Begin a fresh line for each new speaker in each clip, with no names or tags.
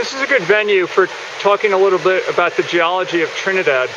This is a good venue for talking a little bit about the geology of Trinidad.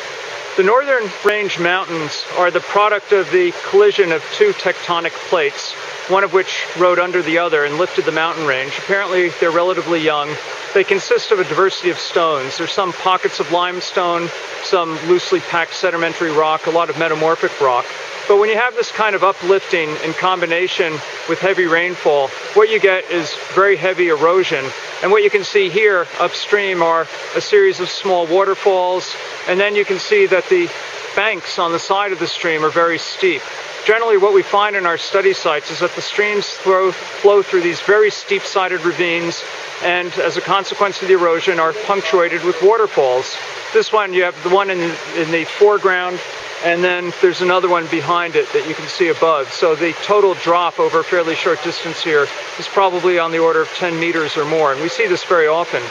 The Northern Range Mountains are the product of the collision of two tectonic plates, one of which rode under the other and lifted the mountain range. Apparently, they're relatively young. They consist of a diversity of stones. There's some pockets of limestone, some loosely packed sedimentary rock, a lot of metamorphic rock. But when you have this kind of uplifting in combination with heavy rainfall, what you get is very heavy erosion. And what you can see here upstream are a series of small waterfalls, and then you can see that the banks on the side of the stream are very steep. Generally, what we find in our study sites is that the streams flow through these very steep-sided ravines, and as a consequence of the erosion, are punctuated with waterfalls. This one, you have the one in the foreground, and then there's another one behind it that you can see above. So the total drop over a fairly short distance here is probably on the order of 10 meters or more, and we see this very often.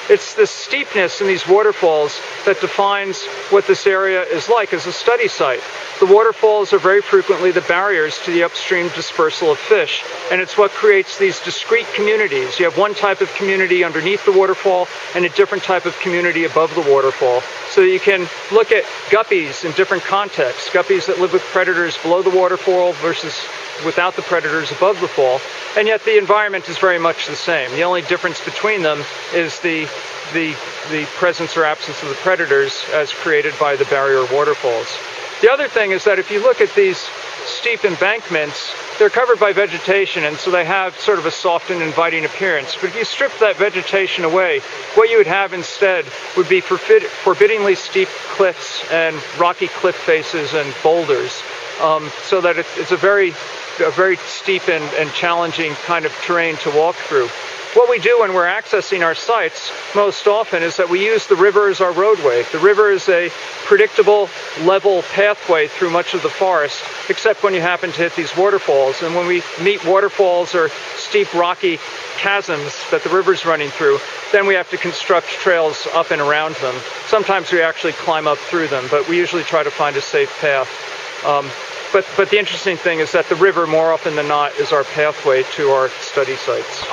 It's this steepness in these waterfalls that defines what this area is like as a study site. The waterfalls are very frequently the barriers to the upstream dispersal of fish, and it's what creates these discrete communities. You have one type of community underneath the waterfall and a different type of community above the waterfall. So you can look at guppies in different contexts, guppies that live with predators below the waterfall versus without the predators above the fall, and yet the environment is very much the same. The only difference between them is the presence or absence of the predators as created by the barrier waterfalls. The other thing is that if you look at these steep embankments, they're covered by vegetation, and so they have sort of a soft and inviting appearance. But if you strip that vegetation away, what you would have instead would be forbiddingly steep cliffs and rocky cliff faces and boulders, so that it's a very steep and challenging kind of terrain to walk through. What we do when we're accessing our sites most often is that we use the river as our roadway. The river is a predictable, level pathway through much of the forest, except when you happen to hit these waterfalls. And when we meet waterfalls or steep rocky chasms that the river's running through, then we have to construct trails up and around them. Sometimes we actually climb up through them, but we usually try to find a safe path. But the interesting thing is that the river, more often than not, is our pathway to our study sites.